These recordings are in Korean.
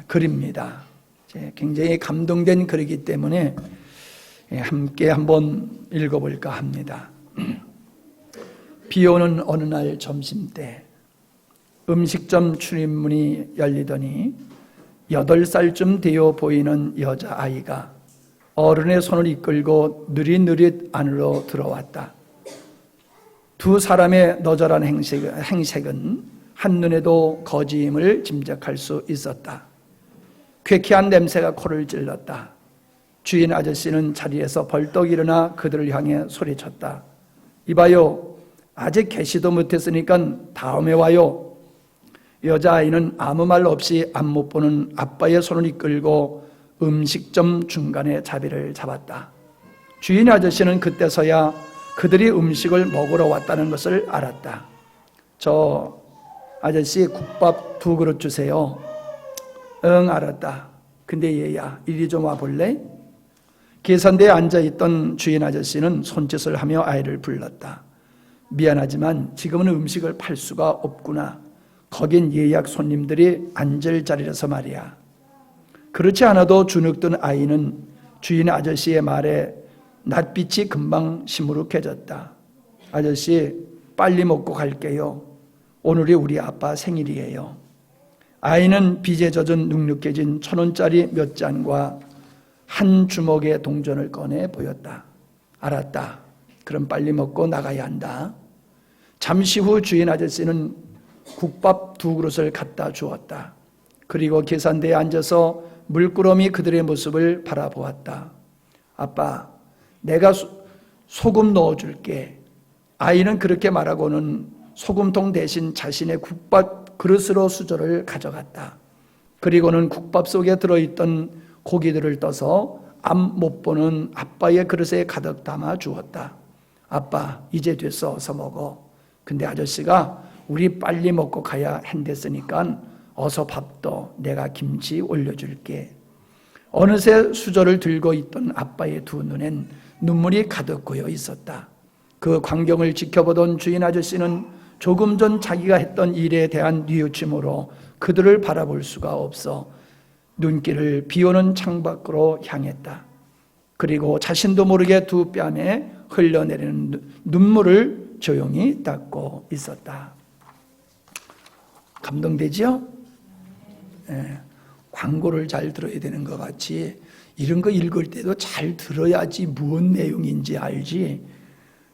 글입니다. 굉장히 감동된 글이기 때문에 함께 한번 읽어볼까 합니다. 비 오는 어느 날 점심때 음식점 출입문이 열리더니 8살쯤 되어 보이는 여자아이가 어른의 손을 이끌고 느릿느릿 안으로 들어왔다. 두 사람의 너절한 행색은 한눈에도 거지임을 짐작할 수 있었다. 쾌쾌한 냄새가 코를 찔렀다. 주인 아저씨는 자리에서 벌떡 일어나 그들을 향해 소리쳤다. 이봐요, 아직 개시도 못했으니까 다음에 와요. 여자아이는 아무 말 없이 앞 못 보는 아빠의 손을 이끌고 음식점 중간에 자리를 잡았다. 주인 아저씨는 그때서야 그들이 음식을 먹으러 왔다는 것을 알았다. 저 아저씨 국밥 2그릇 주세요. 응, 알았다. 근데 얘야, 이리 좀 와볼래? 계산대에 앉아있던 주인 아저씨는 손짓을 하며 아이를 불렀다. 미안하지만 지금은 음식을 팔 수가 없구나. 거긴 예약 손님들이 앉을 자리라서 말이야. 그렇지 않아도 주눅든 아이는 주인 아저씨의 말에 낯빛이 금방 시무룩해졌다. 아저씨, 빨리 먹고 갈게요. 오늘이 우리 아빠 생일이에요. 아이는 빚에 젖은 눅눅해진 1,000원짜리 몇 잔과 한 주먹의 동전을 꺼내 보였다. 알았다. 그럼 빨리 먹고 나가야 한다. 잠시 후 주인 아저씨는 국밥 2그릇을 갖다 주었다. 그리고 계산대에 앉아서 물끄러미 그들의 모습을 바라보았다. 아빠, 내가 소금 넣어줄게. 아이는 그렇게 말하고는 소금통 대신 자신의 국밥 그릇으로 수저를 가져갔다. 그리고는 국밥 속에 들어있던 고기들을 떠서 앞 못 보는 아빠의 그릇에 가득 담아 주었다. 아빠, 이제 됐어. 어서 먹어. 근데 아저씨가 우리 빨리 먹고 가야 한댔으니까 어서 밥도 내가 김치 올려줄게. 어느새 수저를 들고 있던 아빠의 두 눈엔 눈물이 가득 고여 있었다. 그 광경을 지켜보던 주인 아저씨는 조금 전 자기가 했던 일에 대한 뉘우침으로 그들을 바라볼 수가 없어 눈길을 비오는 창밖으로 향했다. 그리고 자신도 모르게 두 뺨에 흘러내리는 눈물을 조용히 닦고 있었다. 감동되죠? 광고를 잘 들어야 되는 것 같이 이런 거 읽을 때도 잘 들어야지 무슨 내용인지 알지,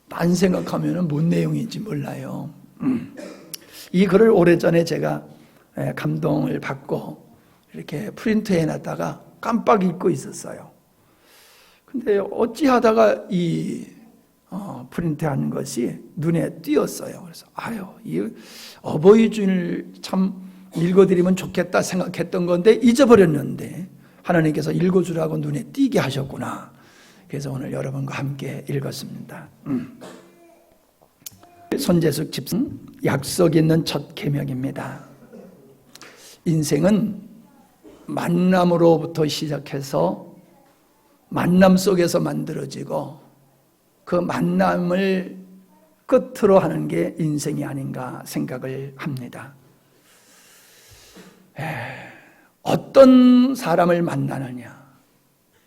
딴 생각하면 뭔 내용인지 몰라요. 이 글을 오래전에 제가 감동을 받고 이렇게 프린트해 놨다가 깜빡 잊고 있었어요. 근데 어찌하다가 이 프린트한 것이 눈에 띄었어요. 그래서 이 어버이 주일 참 읽어드리면 좋겠다 생각했던 건데 잊어버렸는데 하나님께서 읽어주라고 눈에 띄게 하셨구나. 그래서 오늘 여러분과 함께 읽었습니다. 손재숙 집사, 약속 있는 첫 계명입니다. 인생은 만남으로부터 시작해서 만남 속에서 만들어지고 그 만남을 끝으로 하는 게 인생이 아닌가 생각을 합니다. 어떤 사람을 만나느냐,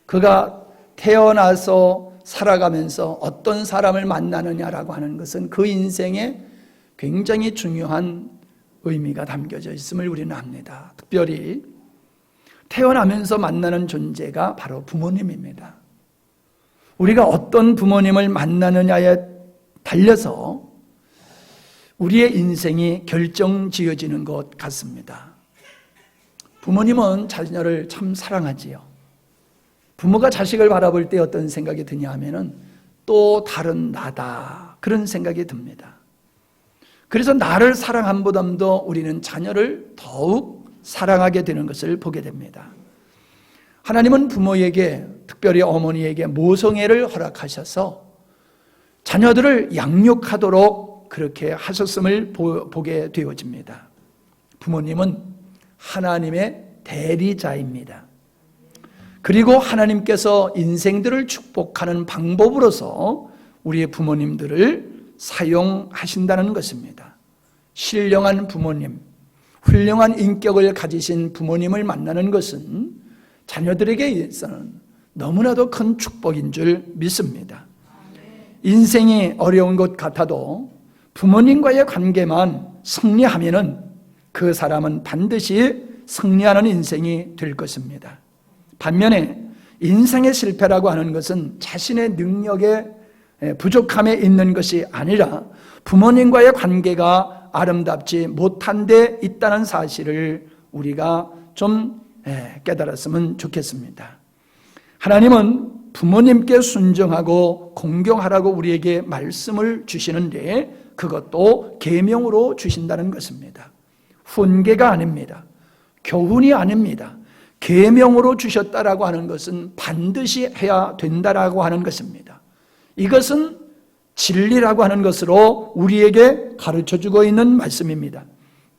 그가 태어나서 살아가면서 어떤 사람을 만나느냐라고 하는 것은 그 인생에 굉장히 중요한 의미가 담겨져 있음을 우리는 압니다. 특별히 태어나면서 만나는 존재가 바로 부모님입니다. 우리가 어떤 부모님을 만나느냐에 달려서 우리의 인생이 결정지어지는 것 같습니다. 부모님은 자녀를 참 사랑하지요. 부모가 자식을 바라볼 때 어떤 생각이 드냐 하면은 또 다른 나다, 그런 생각이 듭니다. 그래서 나를 사랑함보다도 우리는 자녀를 더욱 사랑하게 되는 것을 보게 됩니다. 하나님은 부모에게, 특별히 어머니에게 모성애를 허락하셔서 자녀들을 양육하도록 그렇게 하셨음을 보게 되어집니다. 부모님은 하나님의 대리자입니다. 그리고 하나님께서 인생들을 축복하는 방법으로서 우리의 부모님들을 사용하신다는 것입니다. 신령한 부모님, 훌륭한 인격을 가지신 부모님을 만나는 것은 자녀들에게 있어서는 너무나도 큰 축복인 줄 믿습니다. 인생이 어려운 것 같아도 부모님과의 관계만 승리하면은 그 사람은 반드시 승리하는 인생이 될 것입니다. 반면에 인생의 실패라고 하는 것은 자신의 능력의 부족함에 있는 것이 아니라 부모님과의 관계가 아름답지 못한 데 있다는 사실을 우리가 좀 깨달았으면 좋겠습니다. 하나님은 부모님께 순종하고 공경하라고 우리에게 말씀을 주시는데 그것도 계명으로 주신다는 것입니다. 훈계가 아닙니다. 교훈이 아닙니다. 계명으로 주셨다라고 하는 것은 반드시 해야 된다라고 하는 것입니다. 이것은 진리라고 하는 것으로 우리에게 가르쳐주고 있는 말씀입니다.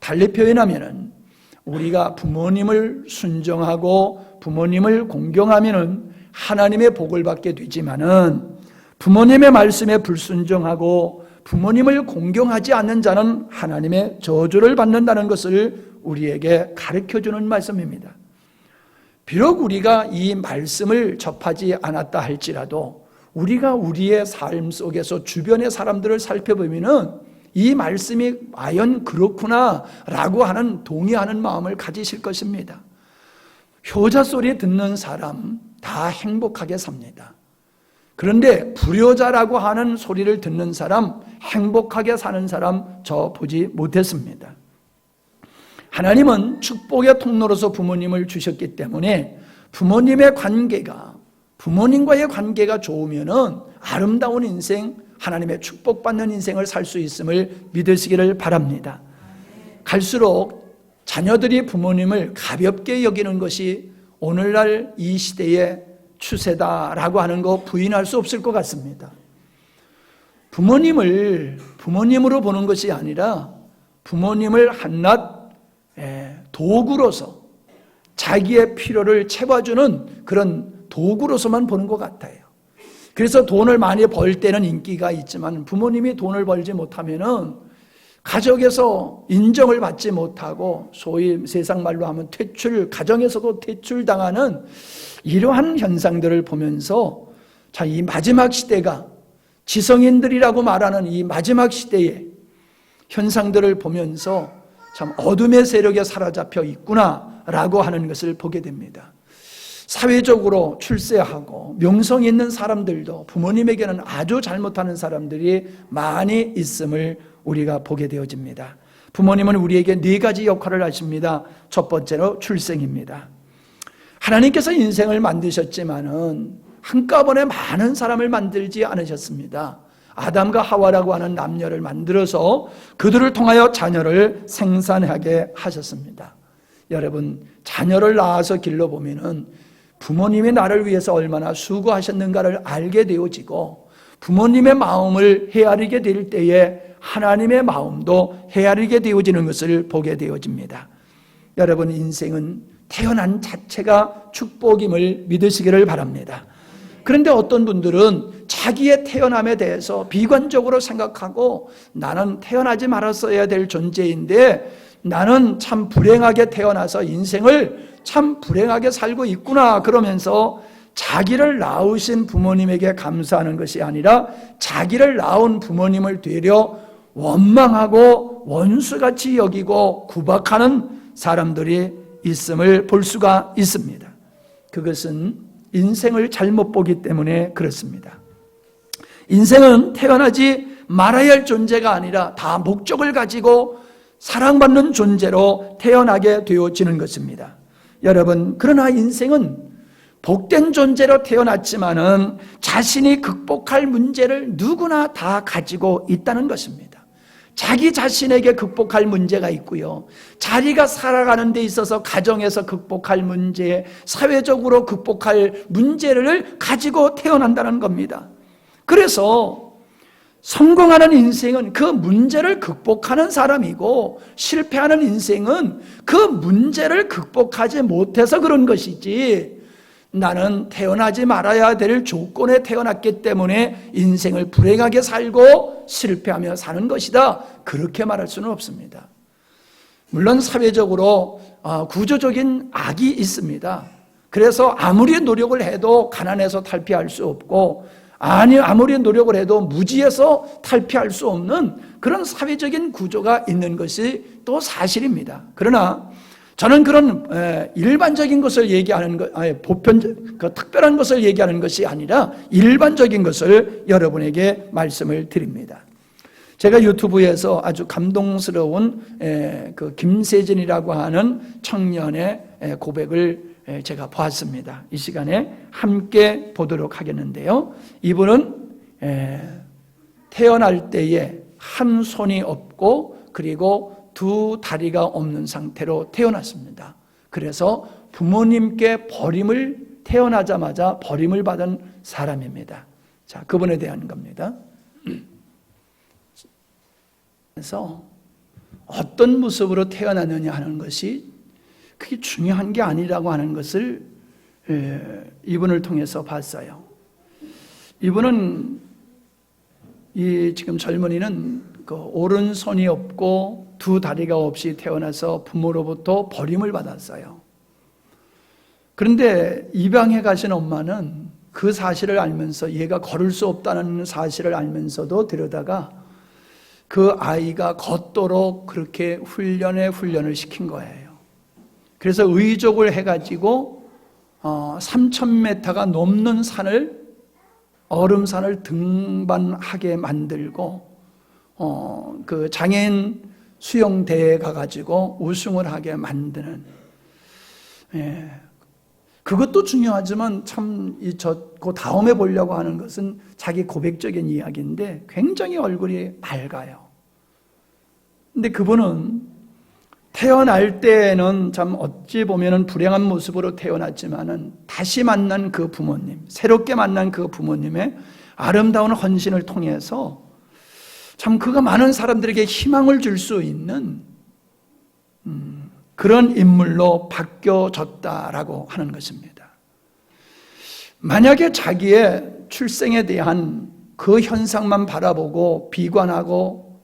달리 표현하면 우리가 부모님을 순종하고 부모님을 공경하면 하나님의 복을 받게 되지만은 부모님의 말씀에 불순종하고 부모님을 공경하지 않는 자는 하나님의 저주를 받는다는 것을 우리에게 가르쳐주는 말씀입니다. 비록 우리가 이 말씀을 접하지 않았다 할지라도 우리가 우리의 삶 속에서 주변의 사람들을 살펴보면 이 말씀이 과연 그렇구나 라고 하는 동의하는 마음을 가지실 것입니다. 효자 소리 듣는 사람 다 행복하게 삽니다. 그런데 불효자라고 하는 소리를 듣는 사람, 행복하게 사는 사람 저 보지 못했습니다. 하나님은 축복의 통로로서 부모님을 주셨기 때문에 부모님과의 관계가 좋으면은 아름다운 인생, 하나님의 축복받는 인생을 살 수 있음을 믿으시기를 바랍니다. 갈수록 자녀들이 부모님을 가볍게 여기는 것이 오늘날 이 시대의 추세다라고 하는 거 부인할 수 없을 것 같습니다. 부모님을 부모님으로 보는 것이 아니라 부모님을 한낱 도구로서 자기의 필요를 채워주는 그런 도구로서만 보는 것 같아요. 그래서 돈을 많이 벌 때는 인기가 있지만 부모님이 돈을 벌지 못하면은 가족에서 인정을 받지 못하고 소위 세상 말로 하면 가정에서도 퇴출당하는 이러한 현상들을 보면서 이 마지막 시대가 지성인들이라고 말하는 이 마지막 시대의 현상들을 보면서 참 어둠의 세력에 사로잡혀 있구나라고 하는 것을 보게 됩니다. 사회적으로 출세하고 명성 있는 사람들도 부모님에게는 아주 잘못하는 사람들이 많이 있음을 우리가 보게 되어집니다. 부모님은 우리에게 4가지 역할을 하십니다. 첫 번째로 출생입니다. 하나님께서 인생을 만드셨지만은 한꺼번에 많은 사람을 만들지 않으셨습니다. 아담과 하와라고 하는 남녀를 만들어서 그들을 통하여 자녀를 생산하게 하셨습니다. 여러분, 자녀를 낳아서 길러보면은 부모님이 나를 위해서 얼마나 수고하셨는가를 알게 되어지고 부모님의 마음을 헤아리게 될 때에 하나님의 마음도 헤아리게 되어지는 것을 보게 되어집니다. 여러분, 인생은 태어난 자체가 축복임을 믿으시기를 바랍니다. 그런데 어떤 분들은 자기의 태어남에 대해서 비관적으로 생각하고 나는 태어나지 말았어야 될 존재인데 나는 참 불행하게 태어나서 인생을 참 불행하게 살고 있구나 그러면서 자기를 낳으신 부모님에게 감사하는 것이 아니라 자기를 낳은 부모님을 되려 원망하고 원수같이 여기고 구박하는 사람들이 있음을 볼 수가 있습니다. 그것은 인생을 잘못 보기 때문에 그렇습니다. 인생은 태어나지 말아야 할 존재가 아니라 다 목적을 가지고 사랑받는 존재로 태어나게 되어지는 것입니다. 여러분, 그러나 인생은 복된 존재로 태어났지만은 자신이 극복할 문제를 누구나 다 가지고 있다는 것입니다. 자기 자신에게 극복할 문제가 있고요. 자기가 살아가는 데 있어서 가정에서 극복할 문제, 사회적으로 극복할 문제를 가지고 태어난다는 겁니다. 그래서 성공하는 인생은 그 문제를 극복하는 사람이고 실패하는 인생은 그 문제를 극복하지 못해서 그런 것이지 나는 태어나지 말아야 될 조건에 태어났기 때문에 인생을 불행하게 살고 실패하며 사는 것이다. 그렇게 말할 수는 없습니다. 물론 사회적으로 구조적인 악이 있습니다. 그래서 아무리 노력을 해도 가난해서 탈피할 수 없고, 아무리 노력을 해도 무지해서 탈피할 수 없는 그런 사회적인 구조가 있는 것이 또 사실입니다. 그러나 저는 그런 일반적인 것을 얘기하는 것, 특별한 것을 얘기하는 것이 아니라 일반적인 것을 여러분에게 말씀을 드립니다. 제가 유튜브에서 아주 감동스러운 그 김세진이라고 하는 청년의 고백을 제가 보았습니다. 이 시간에 함께 보도록 하겠는데요. 이분은 태어날 때에 한 손이 없고 그리고 두 다리가 없는 상태로 태어났습니다. 그래서 부모님께 태어나자마자 버림을 받은 사람입니다. 자, 그분에 대한 겁니다. 그래서 어떤 모습으로 태어났느냐 하는 것이 그게 중요한 게 아니라고 하는 것을 이분을 통해서 봤어요. 이분은 지금 젊은이는 그 오른손이 없고 두 다리가 없이 태어나서 부모로부터 버림을 받았어요. 그런데 입양해 가신 엄마는 그 사실을 알면서 얘가 걸을 수 없다는 사실을 알면서도 데려다가 그 아이가 걷도록 그렇게 훈련을 시킨 거예요. 그래서 의족을 해가지고 3,000m가 넘는 얼음산을 등반하게 만들고 그 장애인 수영대회에 가가지고 우승을 하게 만드는, 그것도 중요하지만 그 다음에 보려고 하는 것은 자기 고백적인 이야기인데 굉장히 얼굴이 밝아요. 근데 그분은 태어날 때는 참 어찌 보면은 불행한 모습으로 태어났지만은 다시 만난 그 부모님, 새롭게 만난 그 부모님의 아름다운 헌신을 통해서 참 그가 많은 사람들에게 희망을 줄 수 있는 그런 인물로 바뀌어졌다라고 하는 것입니다. 만약에 자기의 출생에 대한 그 현상만 바라보고 비관하고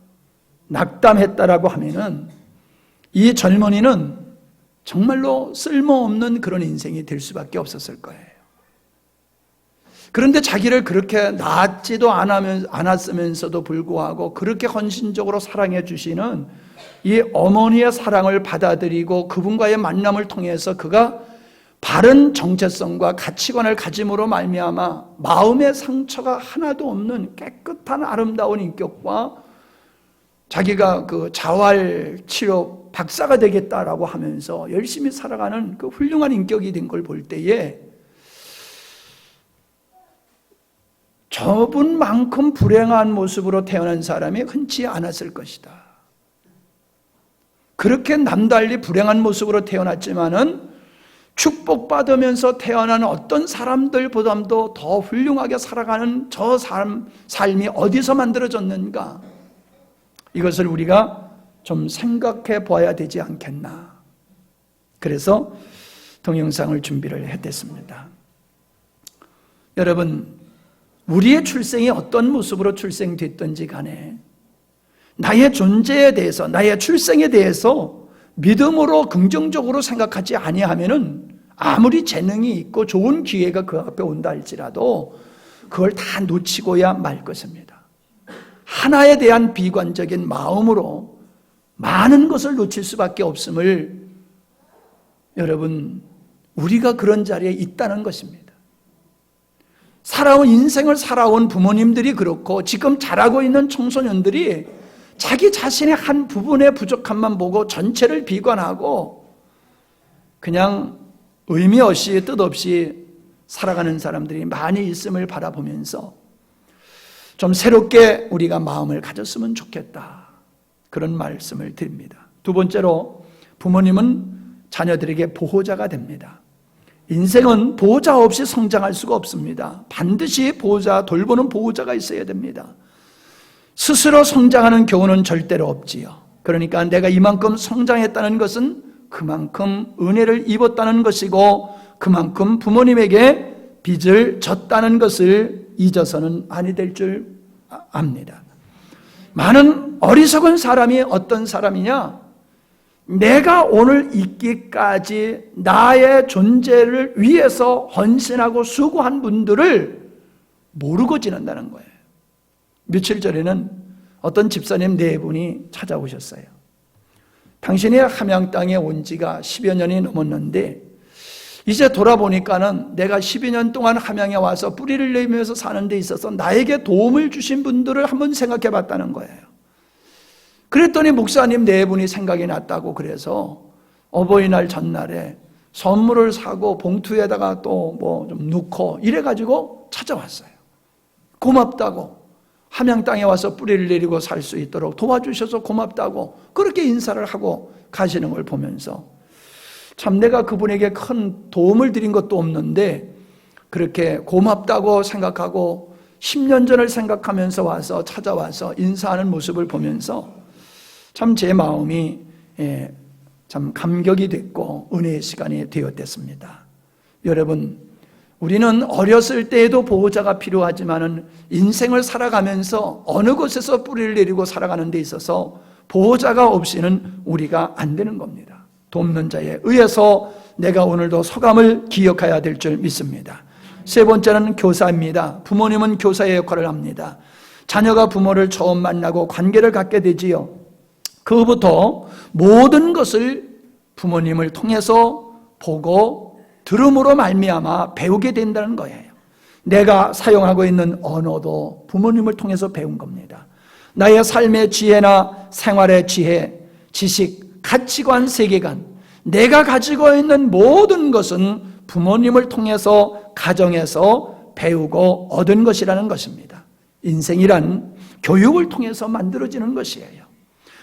낙담했다라고 하면은 이 젊은이는 정말로 쓸모없는 그런 인생이 될 수밖에 없었을 거예요. 그런데 자기를 그렇게 낳지도 않았으면서도 불구하고 그렇게 헌신적으로 사랑해 주시는 이 어머니의 사랑을 받아들이고 그분과의 만남을 통해서 그가 바른 정체성과 가치관을 가짐으로 말미암아 마음의 상처가 하나도 없는 깨끗한 아름다운 인격과 자기가 그 자활치료 박사가 되겠다라고 하면서 열심히 살아가는 그 훌륭한 인격이 된 걸 볼 때에 저분만큼 불행한 모습으로 태어난 사람이 흔치 않았을 것이다. 그렇게 남달리 불행한 모습으로 태어났지만은 축복받으면서 태어난 어떤 사람들보다도 더 훌륭하게 살아가는 저 삶이 어디서 만들어졌는가? 이것을 우리가 좀 생각해 봐야 되지 않겠나. 그래서 동영상을 준비를 했습니다. 여러분, 우리의 출생이 어떤 모습으로 출생됐든지 간에 나의 존재에 대해서, 나의 출생에 대해서 믿음으로 긍정적으로 생각하지 아니하면은 아무리 재능이 있고 좋은 기회가 그 앞에 온다 할지라도 그걸 다 놓치고야 말 것입니다. 하나에 대한 비관적인 마음으로 많은 것을 놓칠 수밖에 없음을 여러분, 우리가 그런 자리에 있다는 것입니다. 인생을 살아온 부모님들이 그렇고 지금 자라고 있는 청소년들이 자기 자신의 한 부분의 부족함만 보고 전체를 비관하고 그냥 의미 없이 뜻없이 살아가는 사람들이 많이 있음을 바라보면서 좀 새롭게 우리가 마음을 가졌으면 좋겠다. 그런 말씀을 드립니다. 두 번째로, 부모님은 자녀들에게 보호자가 됩니다. 인생은 보호자 없이 성장할 수가 없습니다. 반드시 돌보는 보호자가 있어야 됩니다. 스스로 성장하는 경우는 절대로 없지요. 그러니까 내가 이만큼 성장했다는 것은 그만큼 은혜를 입었다는 것이고 그만큼 부모님에게 빚을 졌다는 것을 잊어서는 아니 될 줄 압니다. 많은 어리석은 사람이 어떤 사람이냐? 내가 오늘 있기까지 나의 존재를 위해서 헌신하고 수고한 분들을 모르고 지낸다는 거예요. 며칠 전에는 어떤 집사님 네 분이 찾아오셨어요. 당신이 함양 땅에 온 지가 10여 년이 넘었는데 이제 돌아보니까는 내가 12년 동안 함양에 와서 뿌리를 내밀면서 사는 데 있어서 나에게 도움을 주신 분들을 한번 생각해 봤다는 거예요. 그랬더니 목사님 네 분이 생각이 났다고 그래서 어버이날 전날에 선물을 사고 봉투에다가 또 뭐 좀 넣고 이래가지고 찾아왔어요. 고맙다고, 함양 땅에 와서 뿌리를 내리고 살 수 있도록 도와주셔서 고맙다고 그렇게 인사를 하고 가시는 걸 보면서 참 내가 그분에게 큰 도움을 드린 것도 없는데 그렇게 고맙다고 생각하고 10년 전을 생각하면서 와서 찾아와서 인사하는 모습을 보면서 참 제 마음이 참 감격이 됐고 은혜의 시간이 되었댔습니다. 여러분, 우리는 어렸을 때에도 보호자가 필요하지만은 인생을 살아가면서 어느 곳에서 뿌리를 내리고 살아가는 데 있어서 보호자가 없이는 우리가 안 되는 겁니다. 돕는 자에 의해서 내가 오늘도 소감을 기억해야 될 줄 믿습니다. 세 번째는 교사입니다. 부모님은 교사의 역할을 합니다. 자녀가 부모를 처음 만나고 관계를 갖게 되지요. 그부터 모든 것을 부모님을 통해서 보고 들음으로 말미암아 배우게 된다는 거예요. 내가 사용하고 있는 언어도 부모님을 통해서 배운 겁니다. 나의 삶의 지혜나 생활의 지혜, 지식, 가치관, 세계관, 내가 가지고 있는 모든 것은 부모님을 통해서 가정에서 배우고 얻은 것이라는 것입니다. 인생이란 교육을 통해서 만들어지는 것이에요.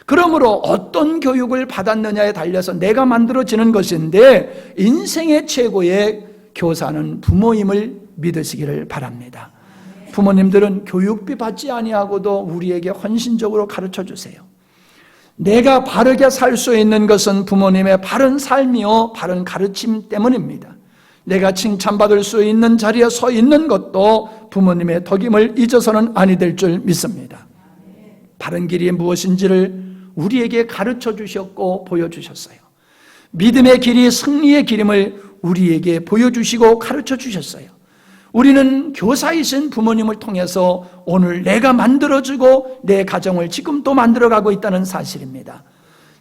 그러므로 어떤 교육을 받았느냐에 달려서 내가 만들어지는 것인데 인생의 최고의 교사는 부모임을 믿으시기를 바랍니다. 부모님들은 교육비 받지 아니하고도 우리에게 헌신적으로 가르쳐 주세요. 내가 바르게 살 수 있는 것은 부모님의 바른 삶이요 바른 가르침 때문입니다. 내가 칭찬받을 수 있는 자리에 서 있는 것도 부모님의 덕임을 잊어서는 아니 될 줄 믿습니다. 바른 길이 무엇인지를 우리에게 가르쳐 주셨고 보여주셨어요. 믿음의 길이 승리의 길임을 우리에게 보여주시고 가르쳐 주셨어요. 우리는 교사이신 부모님을 통해서 오늘 내가 만들어주고 내 가정을 지금 또 만들어가고 있다는 사실입니다.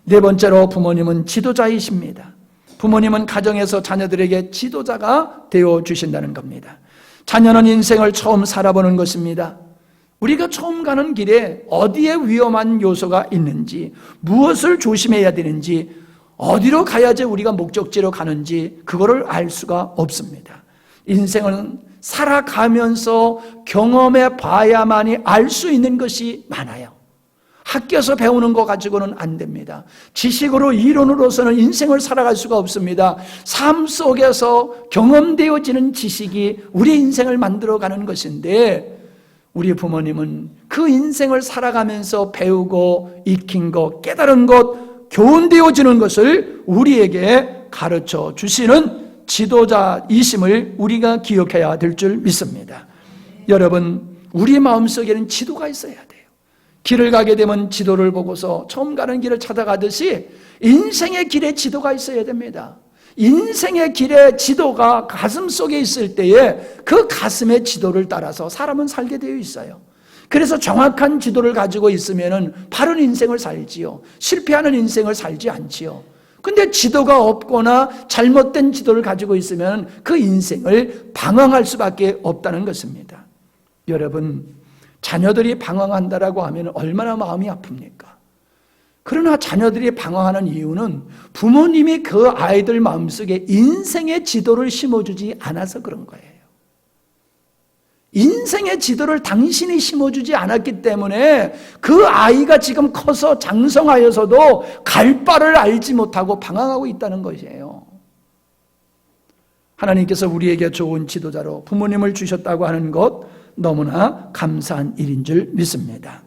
네 번째로 부모님은 지도자이십니다. 부모님은 가정에서 자녀들에게 지도자가 되어주신다는 겁니다. 자녀는 인생을 처음 살아보는 것입니다. 우리가 처음 가는 길에 어디에 위험한 요소가 있는지, 무엇을 조심해야 되는지, 어디로 가야지 우리가 목적지로 가는지 그거를 알 수가 없습니다. 인생은 살아가면서 경험해 봐야만이 알 수 있는 것이 많아요. 학교에서 배우는 거 가지고는 안 됩니다. 지식으로 이론으로서는 인생을 살아갈 수가 없습니다. 삶 속에서 경험되어지는 지식이 우리 인생을 만들어가는 것인데 우리 부모님은 그 인생을 살아가면서 배우고 익힌 것, 깨달은 것, 교훈되어지는 것을 우리에게 가르쳐 주시는 지도자이심을 우리가 기억해야 될 줄 믿습니다. 여러분, 우리 마음속에는 지도가 있어야 돼요. 길을 가게 되면 지도를 보고서 처음 가는 길을 찾아가듯이 인생의 길에 지도가 있어야 됩니다. 인생의 길에 지도가 가슴 속에 있을 때에 그 가슴의 지도를 따라서 사람은 살게 되어 있어요. 그래서 정확한 지도를 가지고 있으면 바른 인생을 살지요. 실패하는 인생을 살지 않지요. 근데 지도가 없거나 잘못된 지도를 가지고 있으면 그 인생을 방황할 수밖에 없다는 것입니다. 여러분, 자녀들이 방황한다라고 하면 얼마나 마음이 아픕니까? 그러나 자녀들이 방황하는 이유는 부모님이 그 아이들 마음속에 인생의 지도를 심어주지 않아서 그런 거예요. 인생의 지도를 당신이 심어주지 않았기 때문에 그 아이가 지금 커서 장성하여서도 갈 바를 알지 못하고 방황하고 있다는 것이에요. 하나님께서 우리에게 좋은 지도자로 부모님을 주셨다고 하는 것 너무나 감사한 일인 줄 믿습니다.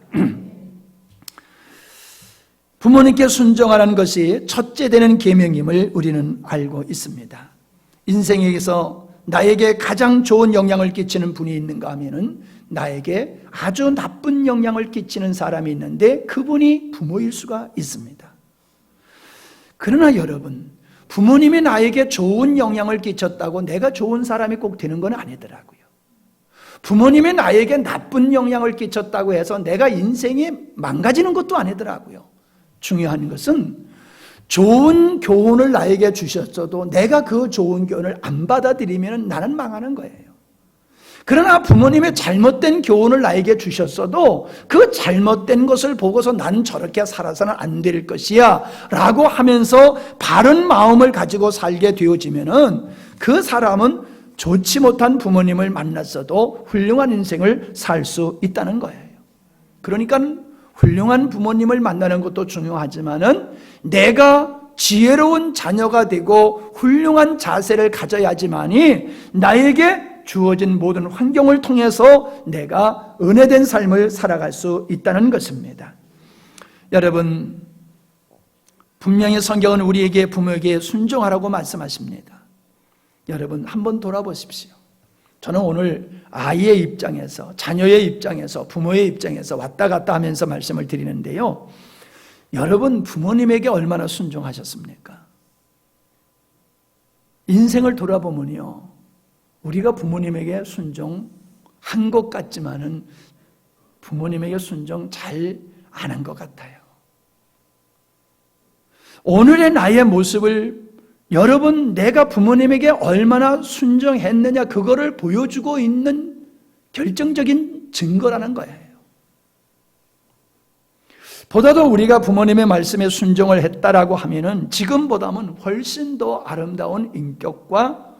부모님께 순종하라는 것이 첫째 되는 계명임을 우리는 알고 있습니다. 인생에서 나에게 가장 좋은 영향을 끼치는 분이 있는가 하면은 나에게 아주 나쁜 영향을 끼치는 사람이 있는데 그분이 부모일 수가 있습니다. 그러나 여러분, 부모님이 나에게 좋은 영향을 끼쳤다고 내가 좋은 사람이 꼭 되는 건 아니더라고요. 부모님이 나에게 나쁜 영향을 끼쳤다고 해서 내가 인생이 망가지는 것도 아니더라고요. 중요한 것은 좋은 교훈을 나에게 주셨어도 내가 그 좋은 교훈을 안 받아들이면 나는 망하는 거예요. 그러나 부모님의 잘못된 교훈을 나에게 주셨어도 그 잘못된 것을 보고서 나는 저렇게 살아서는 안 될 것이야 라고 하면서 바른 마음을 가지고 살게 되어지면은 그 사람은 좋지 못한 부모님을 만났어도 훌륭한 인생을 살 수 있다는 거예요. 그러니까 훌륭한 부모님을 만나는 것도 중요하지만은 내가 지혜로운 자녀가 되고 훌륭한 자세를 가져야지만이 나에게 주어진 모든 환경을 통해서 내가 은혜된 삶을 살아갈 수 있다는 것입니다. 여러분, 분명히 성경은 우리에게 부모에게 순종하라고 말씀하십니다. 여러분, 한번 돌아보십시오. 저는 오늘 아이의 입장에서, 자녀의 입장에서, 부모의 입장에서 왔다 갔다 하면서 말씀을 드리는데요. 여러분, 부모님에게 얼마나 순종하셨습니까? 인생을 돌아보면요, 우리가 부모님에게 순종한 것 같지만은 부모님에게 순종 잘 안 한 것 같아요. 오늘의 나의 모습을 여러분, 내가 부모님에게 얼마나 순종했느냐, 그거를 보여주고 있는 결정적인 증거라는 거예요. 보다도 우리가 부모님의 말씀에 순종을 했다라고 하면은 지금보다는 훨씬 더 아름다운 인격과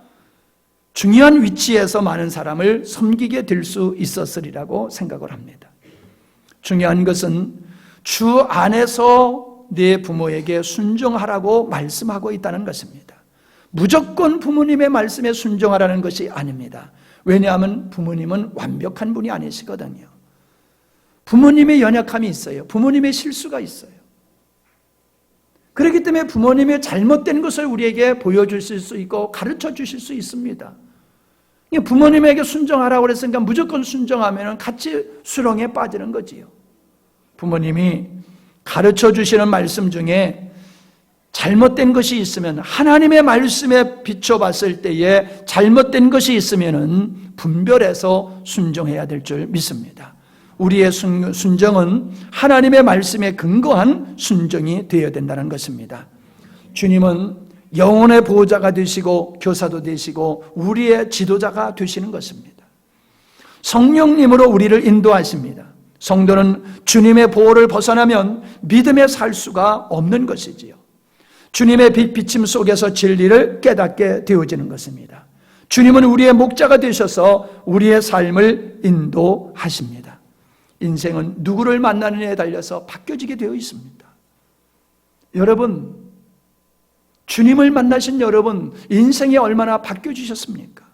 중요한 위치에서 많은 사람을 섬기게 될 수 있었으리라고 생각을 합니다. 중요한 것은 주 안에서 내 부모에게 순종하라고 말씀하고 있다는 것입니다. 무조건 부모님의 말씀에 순종하라는 것이 아닙니다. 왜냐하면 부모님은 완벽한 분이 아니시거든요. 부모님의 연약함이 있어요. 부모님의 실수가 있어요. 그렇기 때문에 부모님의 잘못된 것을 우리에게 보여주실 수 있고 가르쳐 주실 수 있습니다. 부모님에게 순종하라고 그랬으니까 무조건 순종하면 같이 수렁에 빠지는 거지요. 부모님이 가르쳐 주시는 말씀 중에 잘못된 것이 있으면, 하나님의 말씀에 비춰봤을 때에 잘못된 것이 있으면 분별해서 순종해야 될 줄 믿습니다. 우리의 순종은 하나님의 말씀에 근거한 순종이 되어야 된다는 것입니다. 주님은 영혼의 보호자가 되시고 교사도 되시고 우리의 지도자가 되시는 것입니다. 성령님으로 우리를 인도하십니다. 성도는 주님의 보호를 벗어나면 믿음에 살 수가 없는 것이지요. 주님의 비추심 속에서 진리를 깨닫게 되어지는 것입니다. 주님은 우리의 목자가 되셔서 우리의 삶을 인도하십니다. 인생은 누구를 만나느냐에 달려서 바뀌어지게 되어 있습니다. 여러분, 주님을 만나신 여러분, 인생이 얼마나 바뀌어지셨습니까?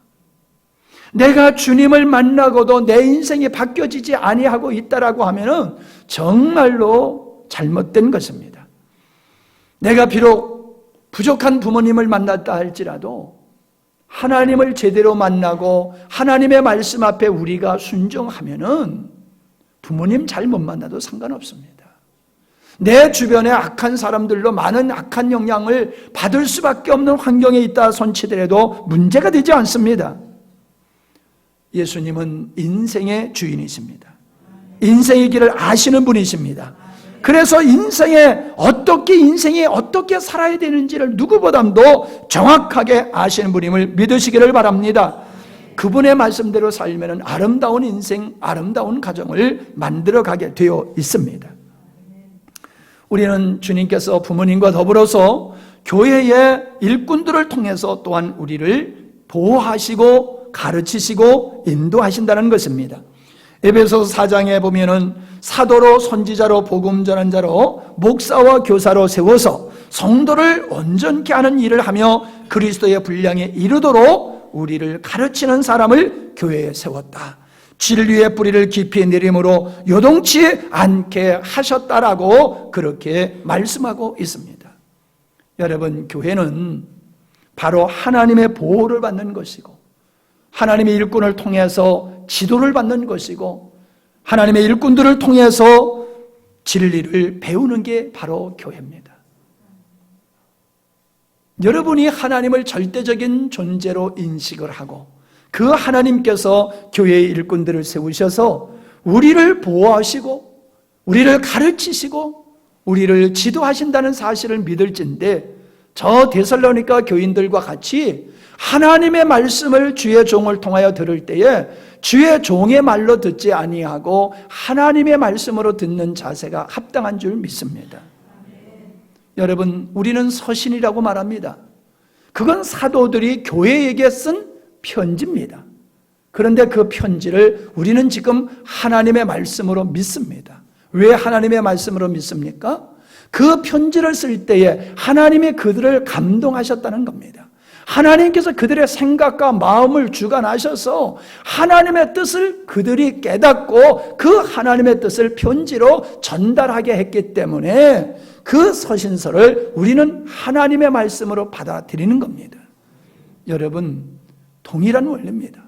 내가 주님을 만나고도 내 인생이 바뀌어지지 아니하고 있다라고 하면은 정말로 잘못된 것입니다. 내가 비록 부족한 부모님을 만났다 할지라도 하나님을 제대로 만나고 하나님의 말씀 앞에 우리가 순종하면은 부모님 잘못 만나도 상관없습니다. 내 주변에 악한 사람들로 많은 악한 영향을 받을 수밖에 없는 환경에 있다 손치더라도 문제가 되지 않습니다. 예수님은 인생의 주인이십니다. 인생의 길을 아시는 분이십니다. 그래서 인생이 어떻게 살아야 되는지를 누구보다도 정확하게 아시는 분임을 믿으시기를 바랍니다. 그분의 말씀대로 살면 아름다운 인생, 아름다운 가정을 만들어가게 되어 있습니다. 우리는 주님께서 부모님과 더불어서 교회의 일꾼들을 통해서 또한 우리를 보호하시고 가르치시고 인도하신다는 것입니다. 에베소서 4장에 보면은 사도로, 선지자로, 복음 전한 자로, 목사와 교사로 세워서 성도를 온전케 하는 일을 하며 그리스도의 분량에 이르도록 우리를 가르치는 사람을 교회에 세웠다. 진리의 뿌리를 깊이 내림으로 요동치 않게 하셨다라고 그렇게 말씀하고 있습니다. 여러분, 교회는 바로 하나님의 보호를 받는 것이고 하나님의 일꾼을 통해서 지도를 받는 것이고 하나님의 일꾼들을 통해서 진리를 배우는 게 바로 교회입니다. 여러분이 하나님을 절대적인 존재로 인식을 하고 그 하나님께서 교회의 일꾼들을 세우셔서 우리를 보호하시고 우리를 가르치시고 우리를 지도하신다는 사실을 믿을진데, 저 데살로니가 교인들과 같이 하나님의 말씀을 주의 종을 통하여 들을 때에 주의 종의 말로 듣지 아니하고 하나님의 말씀으로 듣는 자세가 합당한 줄 믿습니다. 여러분, 우리는 서신이라고 말합니다. 그건 사도들이 교회에게 쓴 편지입니다. 그런데 그 편지를 우리는 지금 하나님의 말씀으로 믿습니다. 왜 하나님의 말씀으로 믿습니까? 그 편지를 쓸 때에 하나님이 그들을 감동하셨다는 겁니다. 하나님께서 그들의 생각과 마음을 주관하셔서 하나님의 뜻을 그들이 깨닫고 그 하나님의 뜻을 편지로 전달하게 했기 때문에 그 서신서를 우리는 하나님의 말씀으로 받아들이는 겁니다. 여러분, 동일한 원리입니다.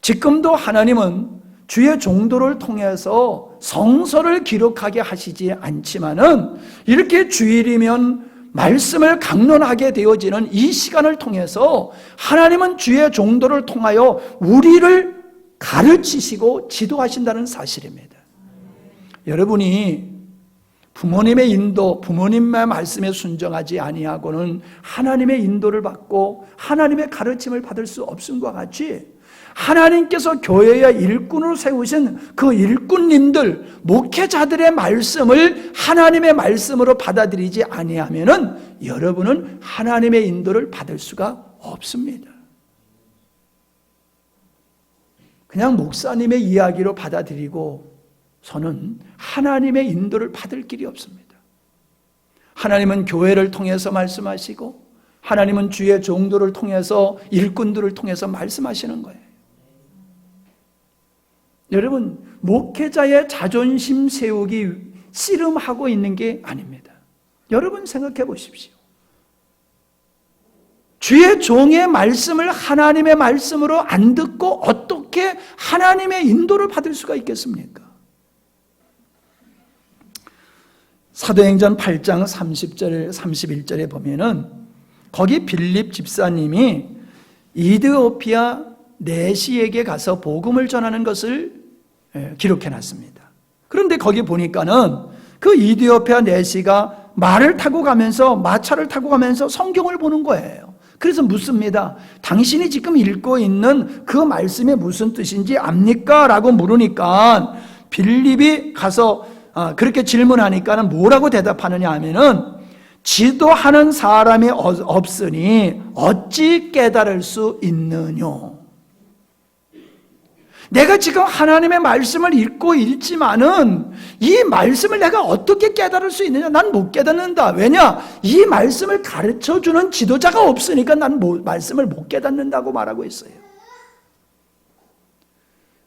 지금도 하나님은 주의 종도를 통해서 성서를 기록하게 하시지 않지만은 이렇게 주일이면 말씀을 강론하게 되어지는 이 시간을 통해서 하나님은 주의 종도를 통하여 우리를 가르치시고 지도하신다는 사실입니다. 여러분이 부모님의 인도, 부모님의 말씀에 순종하지 아니하고는 하나님의 인도를 받고 하나님의 가르침을 받을 수 없음과 같이 하나님께서 교회의 일꾼으로 세우신 그 일꾼님들, 목회자들의 말씀을 하나님의 말씀으로 받아들이지 아니하면은 여러분은 하나님의 인도를 받을 수가 없습니다. 그냥 목사님의 이야기로 받아들이고 저는 하나님의 인도를 받을 길이 없습니다. 하나님은 교회를 통해서 말씀하시고 하나님은 주의 종도를 통해서 일꾼들을 통해서 말씀하시는 거예요. 여러분, 목회자의 자존심 세우기 씨름하고 있는 게 아닙니다. 여러분 생각해 보십시오. 주의 종의 말씀을 하나님의 말씀으로 안 듣고 어떻게 하나님의 인도를 받을 수가 있겠습니까? 사도행전 8장 30절, 31절에 보면은 거기 빌립 집사님이 이디오피아 네시에게 가서 복음을 전하는 것을 기록해 놨습니다. 그런데 거기 보니까는 그 이디오피아 네시가 말을 타고 가면서, 마차를 타고 가면서 성경을 보는 거예요. 그래서 묻습니다. 당신이 지금 읽고 있는 그 말씀이 무슨 뜻인지 압니까? 라고 물으니까 빌립이 가서 그렇게 질문하니까는 뭐라고 대답하느냐 하면은 지도하는 사람이 없으니 어찌 깨달을 수 있느뇨. 내가 지금 하나님의 말씀을 읽지만은 이 말씀을 내가 어떻게 깨달을 수 있느냐? 난 못 깨닫는다. 왜냐? 이 말씀을 가르쳐주는 지도자가 없으니까 난 말씀을 못 깨닫는다고 말하고 있어요.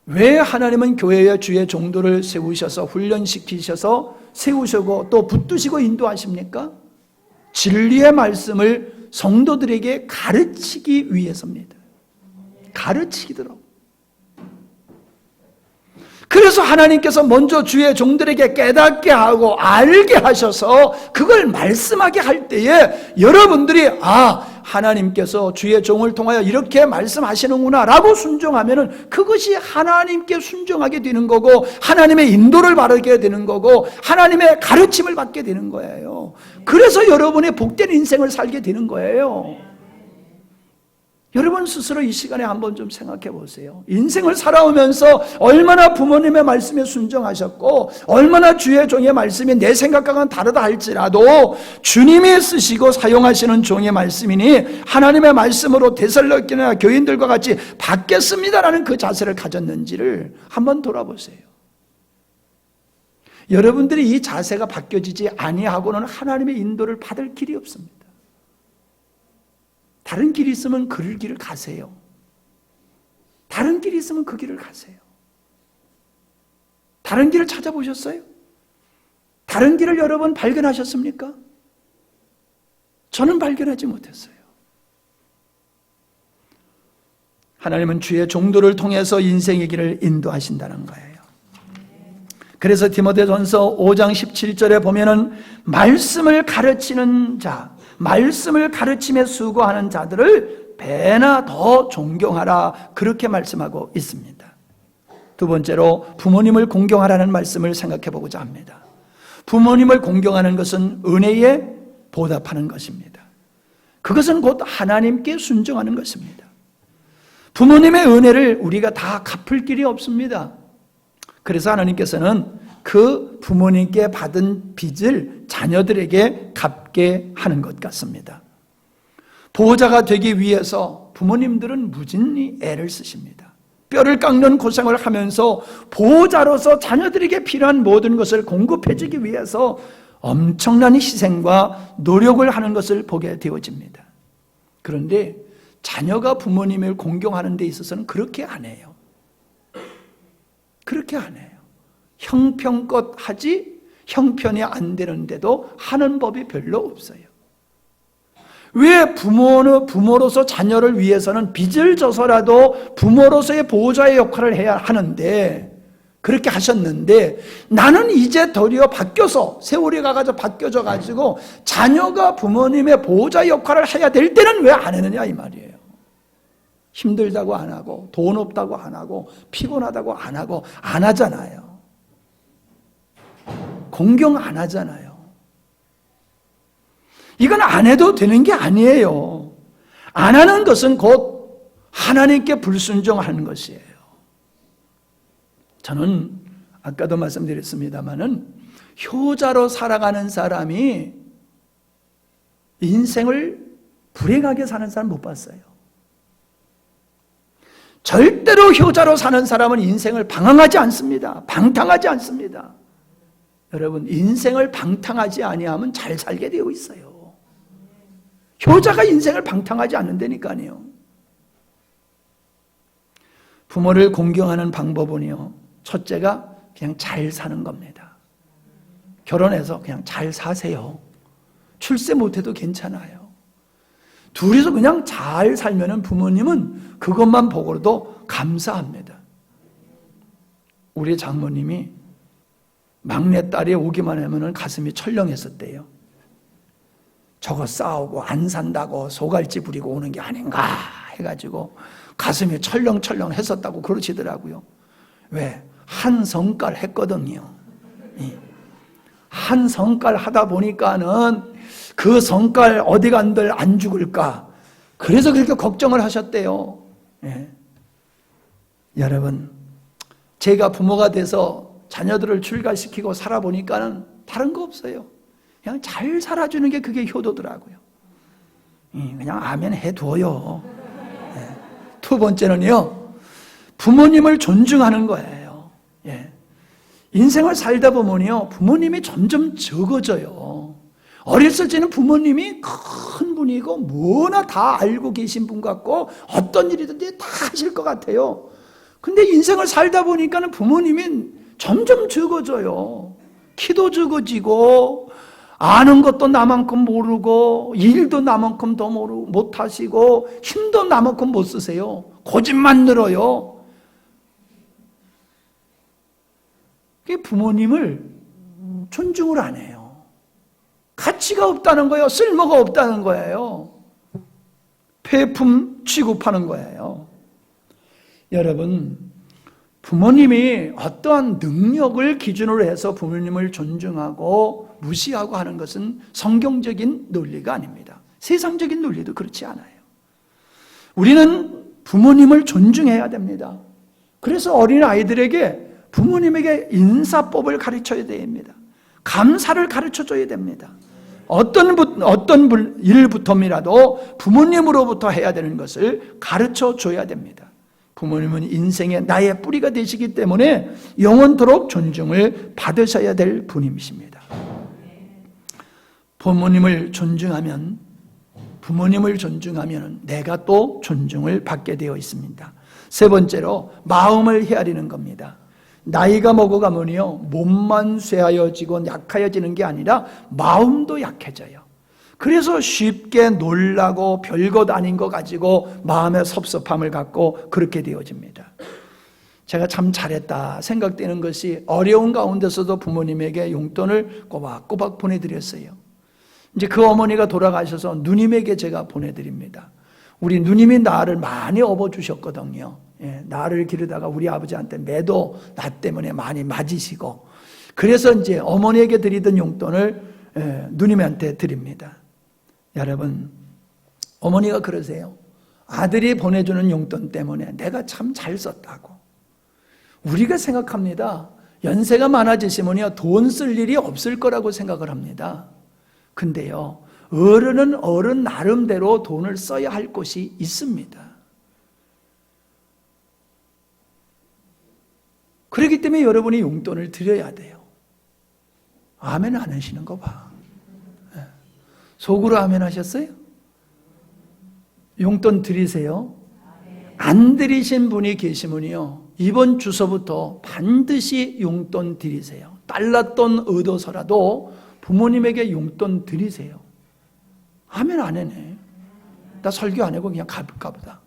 왜 하나님은 교회의 주의 종도를 세우셔서 훈련시키셔서 세우시고 또 붙드시고 인도하십니까? 진리의 말씀을 성도들에게 가르치기 위해서입니다. 가르치도록. 그래서 하나님께서 먼저 주의 종들에게 깨닫게 하고 알게 하셔서 그걸 말씀하게 할 때에 여러분들이 하나님께서 주의 종을 통하여 이렇게 말씀하시는구나 라고 순종하면은 그것이 하나님께 순종하게 되는 거고 하나님의 인도를 받게 되는 거고 하나님의 가르침을 받게 되는 거예요. 그래서 여러분의 복된 인생을 살게 되는 거예요. 여러분 스스로 이 시간에 한번 좀 생각해 보세요. 인생을 살아오면서 얼마나 부모님의 말씀에 순종하셨고 얼마나 주의 종의 말씀이 내 생각과는 다르다 할지라도 주님이 쓰시고 사용하시는 종의 말씀이니 하나님의 말씀으로 데살로니가 교인들과 같이 받겠습니다라는 그 자세를 가졌는지를 한번 돌아보세요. 여러분들이 이 자세가 바뀌어지지 아니하고는 하나님의 인도를 받을 길이 없습니다. 다른 길이 있으면 그 길을 가세요. 다른 길이 있으면 그 길을 가세요. 다른 길을 찾아보셨어요? 다른 길을 여러분 발견하셨습니까? 저는 발견하지 못했어요. 하나님은 주의 종도를 통해서 인생의 길을 인도하신다는 거예요. 그래서 디모데전서 5장 17절에 보면은 말씀을 가르치는 자, 말씀을 가르침에 수고하는 자들을 배나 더 존경하라, 그렇게 말씀하고 있습니다. 두 번째로 부모님을 공경하라는 말씀을 생각해 보고자 합니다. 부모님을 공경하는 것은 은혜에 보답하는 것입니다. 그것은 곧 하나님께 순종하는 것입니다. 부모님의 은혜를 우리가 다 갚을 길이 없습니다. 그래서 하나님께서는 그 부모님께 받은 빚을 자녀들에게 갚게 하는 것 같습니다. 보호자가 되기 위해서 부모님들은 무진히 애를 쓰십니다. 뼈를 깎는 고생을 하면서 보호자로서 자녀들에게 필요한 모든 것을 공급해주기 위해서 엄청난 희생과 노력을 하는 것을 보게 되어집니다. 그런데 자녀가 부모님을 공경하는 데 있어서는 그렇게 안 해요. 그렇게 안 해요. 형편껏 하지 형편이 안 되는데도 하는 법이 별로 없어요. 왜 부모로서 자녀를 위해서는 빚을 져서라도 부모로서의 보호자의 역할을 해야 하는데, 그렇게 하셨는데 나는 이제 도리어 바뀌어서 세월이 가가지고 바뀌어져 가지고 자녀가 부모님의 보호자 역할을 해야 될 때는 왜 안 했느냐 이 말이에요. 힘들다고 안 하고 돈 없다고 안 하고 피곤하다고 안 하고 안 하잖아요. 공경 안 하잖아요. 이건 안 해도 되는 게 아니에요. 안 하는 것은 곧 하나님께 불순종하는 것이에요. 저는 아까도 말씀드렸습니다마는 효자로 살아가는 사람이 인생을 불행하게 사는 사람 못 봤어요. 절대로 효자로 사는 사람은 인생을 방황하지 않습니다. 방탕하지 않습니다. 여러분, 인생을 방탕하지 아니하면 잘 살게 되어 있어요. 효자가 인생을 방탕하지 않는다니까요. 부모를 공경하는 방법은요, 첫째가 그냥 잘 사는 겁니다. 결혼해서 그냥 잘 사세요. 출세 못해도 괜찮아요. 둘이서 그냥 잘 살면은 부모님은 그것만 보고도 감사합니다. 우리 장모님이 막내딸이 오기만 하면은 가슴이 철렁했었대요. 저거 싸우고 안 산다고 소갈지 부리고 오는 게 아닌가 해가지고 가슴이 철렁철렁 했었다고 그러시더라고요. 왜? 한 성깔 했거든요. 한 성깔 하다 보니까는 그 성깔 어디 간들 안 죽을까, 그래서 그렇게 걱정을 하셨대요. 예. 여러분, 제가 부모가 돼서 자녀들을 출가시키고 살아보니까는 다른 거 없어요. 그냥 잘 살아주는 게 그게 효도더라고요. 그냥 아멘 해둬요. 예. 두 번째는요, 부모님을 존중하는 거예요. 예. 인생을 살다 보면요, 부모님이 점점 적어져요. 어렸을 때는 부모님이 큰 분이고 뭐나 다 알고 계신 분 같고 어떤 일이든지 다 하실 것 같아요. 근데 인생을 살다 보니까는 부모님이 점점 적어져요. 키도 적어지고 아는 것도 나만큼 모르고 일도 나만큼 더 모르고 못하시고 힘도 나만큼 못 쓰세요. 고집만 늘어요. 부모님을 존중을 안 해요. 가치가 없다는 거예요. 쓸모가 없다는 거예요. 폐품 취급하는 거예요. 여러분, 부모님이 어떠한 능력을 기준으로 해서 부모님을 존중하고 무시하고 하는 것은 성경적인 논리가 아닙니다. 세상적인 논리도 그렇지 않아요. 우리는 부모님을 존중해야 됩니다. 그래서 어린아이들에게 부모님에게 인사법을 가르쳐야 됩니다. 감사를 가르쳐줘야 됩니다. 어떤 일부터라도 부모님으로부터 해야 되는 것을 가르쳐줘야 됩니다. 부모님은 인생의 나의 뿌리가 되시기 때문에 영원토록 존중을 받으셔야 될 분이십니다. 부모님을 존중하면 내가 또 존중을 받게 되어 있습니다. 세 번째로 마음을 헤아리는 겁니다. 나이가 먹어가면요, 몸만 쇠하여지고 약해지는 게 아니라 마음도 약해져요. 그래서 쉽게 놀라고 별것 아닌 거 가지고 마음의 섭섭함을 갖고 그렇게 되어집니다. 제가 참 잘했다 생각되는 것이 어려운 가운데서도 부모님에게 용돈을 꼬박꼬박 보내드렸어요. 이제 그 어머니가 돌아가셔서 누님에게 제가 보내드립니다. 우리 누님이 나를 많이 업어주셨거든요. 예, 나를 기르다가 우리 아버지한테 매도 나 때문에 많이 맞으시고, 그래서 이제 어머니에게 드리던 용돈을 누님한테 드립니다. 여러분, 어머니가 그러세요. 아들이 보내주는 용돈 때문에 내가 참 잘 썼다고. 우리가 생각합니다. 연세가 많아지시면요, 돈 쓸 일이 없을 거라고 생각을 합니다. 근데요, 어른은 어른 나름대로 돈을 써야 할 곳이 있습니다. 그렇기 때문에 여러분이 용돈을 드려야 돼요. 아멘 안 하시는 거 봐. 속으로 아멘 하셨어요? 용돈 드리세요? 안 드리신 분이 계시면요, 이번 주서부터 반드시 용돈 드리세요. 달랏돈 얻어서라도 부모님에게 용돈 드리세요. 아멘 안 해네. 나 설교 안 하고 그냥 가볼까 보다.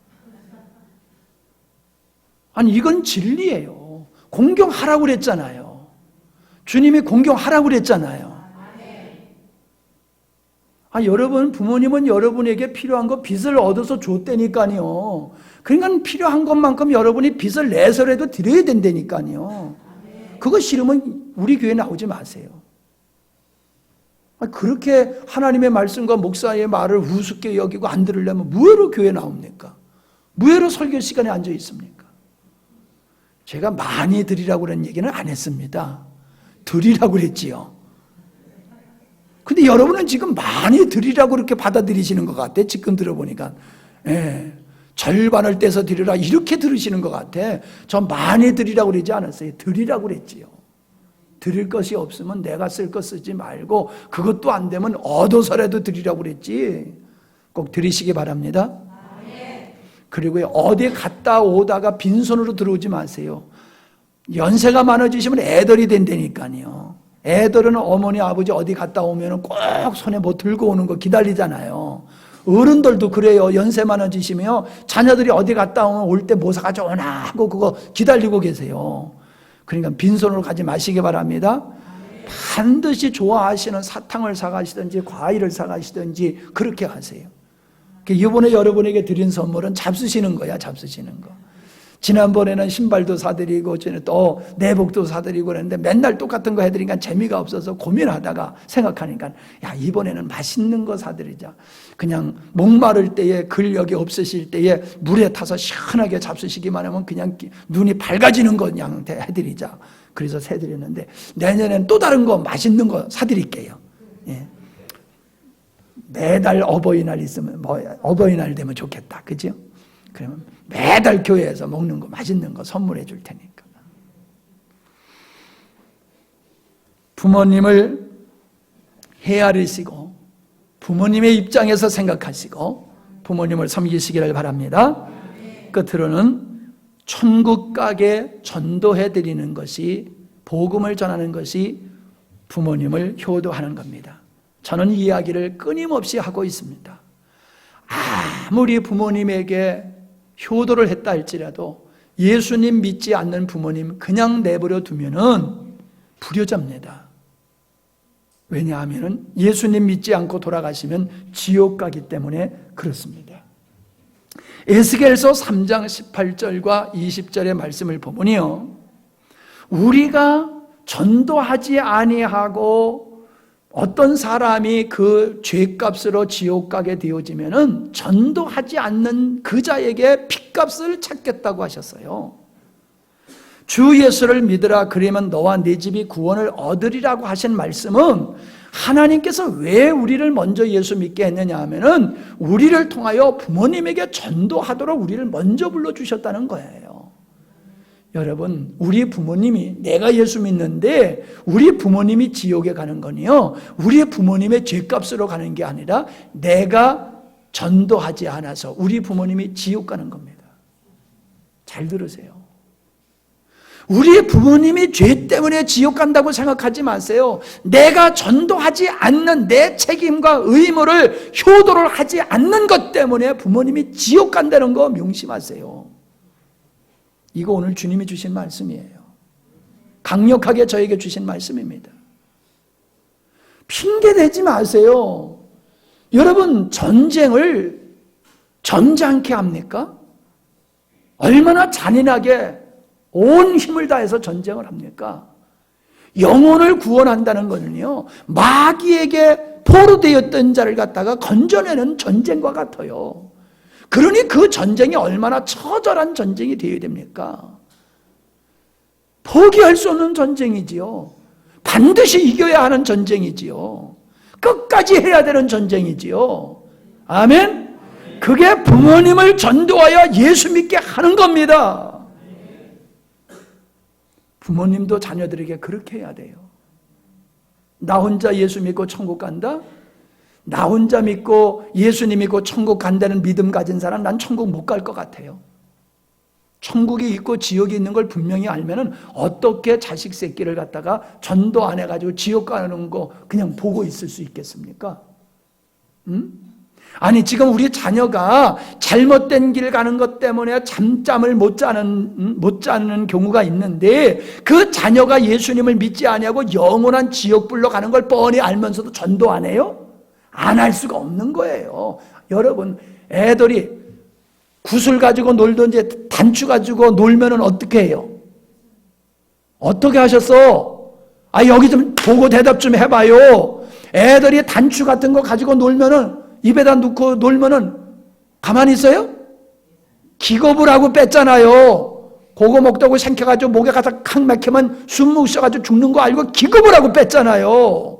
아니, 이건 진리예요. 공경하라고 그랬잖아요. 주님이 공경하라고 그랬잖아요. 여러분, 부모님은 여러분에게 필요한 거 빚을 얻어서 줬다니까요. 그러니까 필요한 것만큼 여러분이 빚을 내서라도 드려야 된다니까요. 그거 싫으면 우리 교회 나오지 마세요. 그렇게 하나님의 말씀과 목사의 말을 우습게 여기고 안 들으려면 뭐로 교회 나옵니까? 뭐로 설교 시간에 앉아 있습니까? 제가 많이 드리라고 그런 얘기는 안 했습니다. 드리라고 그랬지요. 근데 여러분은 지금 많이 드리라고 그렇게 받아들이시는 것 같아. 지금 들어보니까. 예, 절반을 떼서 드리라 이렇게 들으시는 것 같아. 저 많이 드리라고 그러지 않았어요. 드리라고 그랬지요. 드릴 것이 없으면 내가 쓸 거 쓰지 말고, 그것도 안 되면 얻어서라도 드리라고 그랬지. 꼭 드리시기 바랍니다. 그리고 어디 갔다 오다가 빈손으로 들어오지 마세요. 연세가 많아지시면 애들이 된다니까요. 애들은 어머니 아버지 어디 갔다 오면 꼭 손에 뭐 들고 오는 거 기다리잖아요. 어른들도 그래요. 연세 많아지시면 자녀들이 어디 갔다 오면 올 때 뭐 사가져오나 하고 그거 기다리고 계세요. 그러니까 빈손으로 가지 마시기 바랍니다. 반드시 좋아하시는 사탕을 사가시든지 과일을 사가시든지 그렇게 하세요. 이번에 여러분에게 드린 선물은 잡수시는 거야. 잡수시는 거. 지난번에는 신발도 사드리고 또 내복도 사드리고 그랬는데 맨날 똑같은 거 해드리니까 재미가 없어서 고민하다가 생각하니까, 야, 이번에는 맛있는 거 사드리자. 그냥 목마를 때에, 근력이 없으실 때에 물에 타서 시원하게 잡수시기만 하면 그냥 눈이 밝아지는 거 그냥 해드리자. 그래서 사드렸는데 내년엔 또 다른 거 맛있는 거 사드릴게요. 예. 매달 어버이날 있으면 어버이날 되면 좋겠다. 그죠? 그러면 매달 교회에서 먹는 거 맛있는 거 선물해 줄 테니까. 부모님을 헤아리시고 부모님의 입장에서 생각하시고 부모님을 섬기시기를 바랍니다. 끝으로는 천국 가게 전도해 드리는 것이, 복음을 전하는 것이 부모님을 효도하는 겁니다. 저는 이 이야기를 끊임없이 하고 있습니다. 아무리 부모님에게 효도를 했다 할지라도 예수님 믿지 않는 부모님 그냥 내버려 두면은 불효자입니다. 왜냐하면 예수님 믿지 않고 돌아가시면 지옥 가기 때문에 그렇습니다. 에스겔서 3장 18절과 20절의 말씀을 보면요, 우리가 전도하지 아니하고 어떤 사람이 그 죄값으로 지옥 가게 되어지면은 전도하지 않는 그 자에게 핏값을 찾겠다고 하셨어요. 주 예수를 믿으라, 그러면 너와 네 집이 구원을 얻으리라고 하신 말씀은 하나님께서 왜 우리를 먼저 예수 믿게 했느냐 하면은 우리를 통하여 부모님에게 전도하도록 우리를 먼저 불러주셨다는 거예요. 여러분, 우리 부모님이, 내가 예수 믿는데 우리 부모님이 지옥에 가는 거니요, 우리 부모님의 죄값으로 가는 게 아니라 내가 전도하지 않아서 우리 부모님이 지옥 가는 겁니다. 잘 들으세요. 우리 부모님이 죄 때문에 지옥 간다고 생각하지 마세요. 내가 전도하지 않는 내 책임과 의무를 효도를 하지 않는 것 때문에 부모님이 지옥 간다는 거 명심하세요. 이거 오늘 주님이 주신 말씀이에요. 강력하게 저에게 주신 말씀입니다. 핑계 대지 마세요. 여러분, 전쟁을 점잖게 합니까? 얼마나 잔인하게 온 힘을 다해서 전쟁을 합니까? 영혼을 구원한다는 것은요, 마귀에게 포로되었던 자를 갖다가 건져내는 전쟁과 같아요. 그러니 그 전쟁이 얼마나 처절한 전쟁이 되어야 됩니까? 포기할 수 없는 전쟁이지요. 반드시 이겨야 하는 전쟁이지요. 끝까지 해야 되는 전쟁이지요. 아멘? 그게 부모님을 전도하여 예수 믿게 하는 겁니다. 부모님도 자녀들에게 그렇게 해야 돼요. 나 혼자 예수 믿고 천국 간다? 나 혼자 믿고 예수님 믿고 천국 간다는 믿음 가진 사람, 난 천국 못 갈 것 같아요. 천국이 있고 지옥이 있는 걸 분명히 알면은 어떻게 자식 새끼를 갖다가 전도 안 해가지고 지옥 가는 거 그냥 보고 있을 수 있겠습니까? 아니, 지금 우리 자녀가 잘못된 길 가는 것 때문에 잠잠을 못 자는 경우가 있는데, 그 자녀가 예수님을 믿지 아니하고 영원한 지옥불로 가는 걸 뻔히 알면서도 전도 안 해요? 안 할 수가 없는 거예요. 여러분, 애들이 구슬 가지고 놀든지 단추 가지고 놀면은 어떻게 해요? 어떻게 하셨어? 여기 좀 보고 대답 좀 해봐요. 애들이 단추 같은 거 가지고 놀면은, 입에다 넣고 놀면은 가만히 있어요? 기겁을 하고 뺐잖아요. 그거 먹다고 생겨가지고 목에 가서 칵 막히면 숨 못 쉬어가지고 죽는 거 알고 기겁을 하고 뺐잖아요.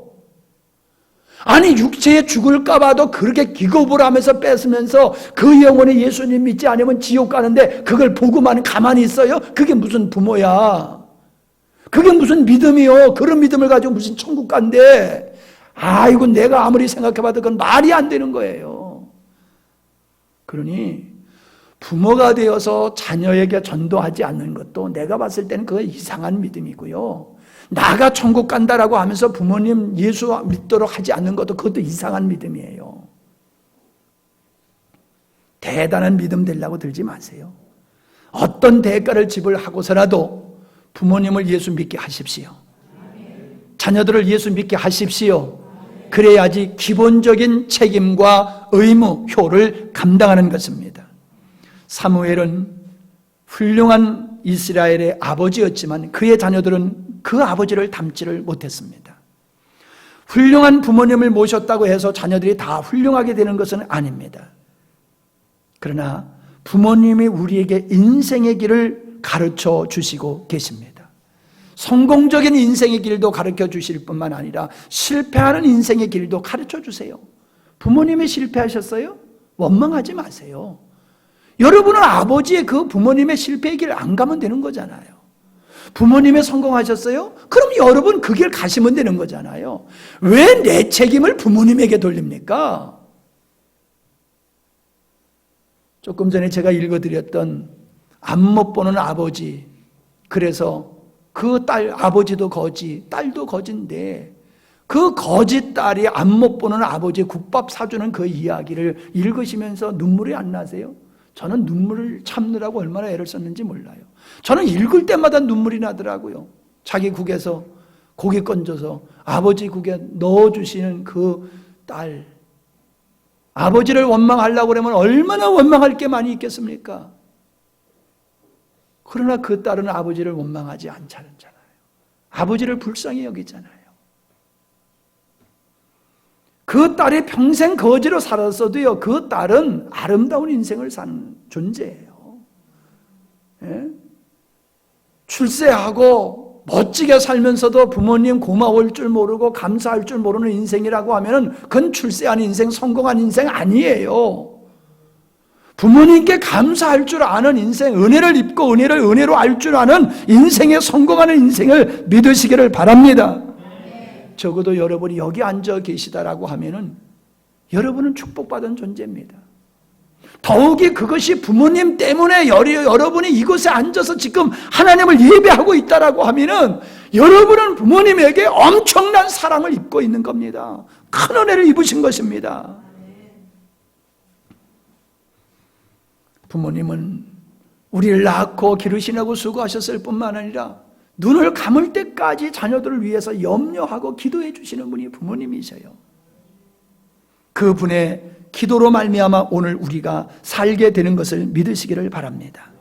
아니, 육체에 죽을까 봐도 그렇게 기겁을 하면서 뺏으면서 그 영혼이 예수님 믿지 않으면 지옥 가는데 그걸 보고만 가만히 있어요? 그게 무슨 부모야? 그게 무슨 믿음이요? 그런 믿음을 가지고 무슨 천국 간대? 아이고, 내가 아무리 생각해봐도 그건 말이 안 되는 거예요. 그러니 부모가 되어서 자녀에게 전도하지 않는 것도 내가 봤을 때는 그거 이상한 믿음이고요. 나가 천국 간다라고 하면서 부모님 예수 믿도록 하지 않는 것도 그것도 이상한 믿음이에요. 대단한 믿음 되려고 들지 마세요. 어떤 대가를 지불하고서라도 부모님을 예수 믿게 하십시오. 자녀들을 예수 믿게 하십시오. 그래야지 기본적인 책임과 의무, 효를 감당하는 것입니다. 사무엘은 훌륭한 이스라엘의 아버지였지만 그의 자녀들은 그 아버지를 닮지를 못했습니다. 훌륭한 부모님을 모셨다고 해서 자녀들이 다 훌륭하게 되는 것은 아닙니다. 그러나 부모님이 우리에게 인생의 길을 가르쳐 주시고 계십니다. 성공적인 인생의 길도 가르쳐 주실 뿐만 아니라 실패하는 인생의 길도 가르쳐 주세요. 부모님이 실패하셨어요? 원망하지 마세요. 여러분은 아버지의 그 부모님의 실패의 길 안 가면 되는 거잖아요. 부모님이 성공하셨어요? 그럼 여러분 그 길 가시면 되는 거잖아요. 왜 내 책임을 부모님에게 돌립니까? 조금 전에 제가 읽어드렸던 앞 못 보는 아버지, 그래서 그 딸, 아버지도 거지, 딸도 거지인데 그 거지 딸이 앞 못 보는 아버지 국밥 사주는 그 이야기를 읽으시면서 눈물이 안 나세요? 저는 눈물을 참느라고 얼마나 애를 썼는지 몰라요. 저는 읽을 때마다 눈물이 나더라고요. 자기 국에서 고기 건져서 아버지 국에 넣어주시는 그 딸. 아버지를 원망하려고 그러면 얼마나 원망할 게 많이 있겠습니까? 그러나 그 딸은 아버지를 원망하지 않잖아요. 아버지를 불쌍히 여기잖아요. 그 딸이 평생 거지로 살았어도요, 그 딸은 아름다운 인생을 산 존재예요. 예? 출세하고 멋지게 살면서도 부모님 고마울 줄 모르고 감사할 줄 모르는 인생이라고 하면은 그건 출세한 인생, 성공한 인생 아니에요. 부모님께 감사할 줄 아는 인생, 은혜를 입고 은혜를 은혜로 알 줄 아는 인생에 성공하는 인생을 믿으시기를 바랍니다. 적어도 여러분이 여기 앉아 계시다라고 하면은 여러분은 축복받은 존재입니다. 더욱이 그것이 부모님 때문에 여러분이 이곳에 앉아서 지금 하나님을 예배하고 있다라고 하면은 여러분은 부모님에게 엄청난 사랑을 입고 있는 겁니다. 큰 은혜를 입으신 것입니다. 부모님은 우리를 낳고 기르시라고 수고하셨을 뿐만 아니라 눈을 감을 때까지 자녀들을 위해서 염려하고 기도해 주시는 분이 부모님이셔요. 그분의 기도로 말미암아 오늘 우리가 살게 되는 것을 믿으시기를 바랍니다.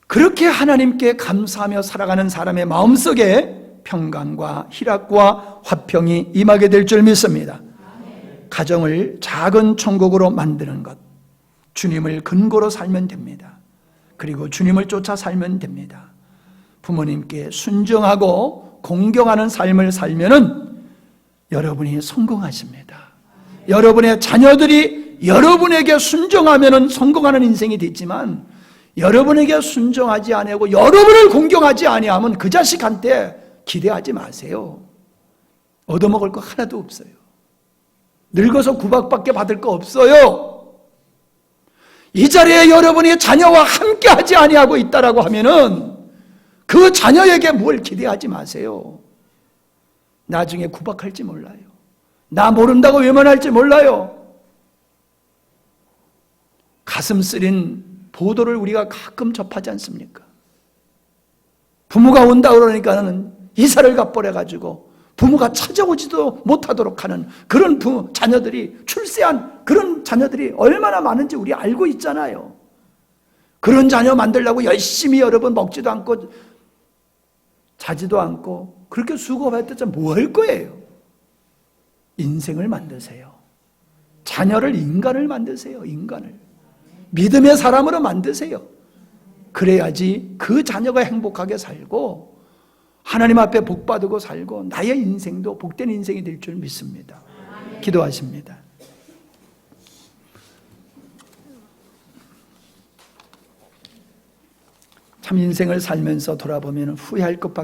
그렇게 하나님께 감사하며 살아가는 사람의 마음속에 평강과 희락과 화평이 임하게 될 줄 믿습니다. 가정을 작은 천국으로 만드는 것, 주님을 근거로 살면 됩니다. 그리고 주님을 쫓아 살면 됩니다. 부모님께 순종하고 공경하는 삶을 살면은 여러분이 성공하십니다. 여러분의 자녀들이 여러분에게 순종하면은 성공하는 인생이 됐지만, 여러분에게 순종하지 아니하고 여러분을 공경하지 아니하면 그 자식한테 기대하지 마세요. 얻어먹을 거 하나도 없어요. 늙어서 구박밖에 받을 거 없어요. 이 자리에 여러분이 자녀와 함께 하지 아니하고 있다라고 하면은 그 자녀에게 뭘 기대하지 마세요. 나중에 구박할지 몰라요. 나 모른다고 외면할지 몰라요. 가슴 쓰린 보도를 우리가 가끔 접하지 않습니까? 부모가 온다 그러니까는 이사를 가버려가지고 부모가 찾아오지도 못하도록 하는 그런 자녀들이, 출세한 그런 자녀들이 얼마나 많은지 우리 알고 있잖아요. 그런 자녀 만들려고 열심히 여러분 먹지도 않고 자지도 않고 그렇게 수고했더니 뭐 할 거예요? 인생을 만드세요. 자녀를 인간을 만드세요. 인간을. 믿음의 사람으로 만드세요. 그래야지 그 자녀가 행복하게 살고 하나님 앞에 복받고 살고 나의 인생도 복된 인생이 될 줄 믿습니다. 기도하십니다. 참 인생을 살면서 돌아보면 후회할 것밖에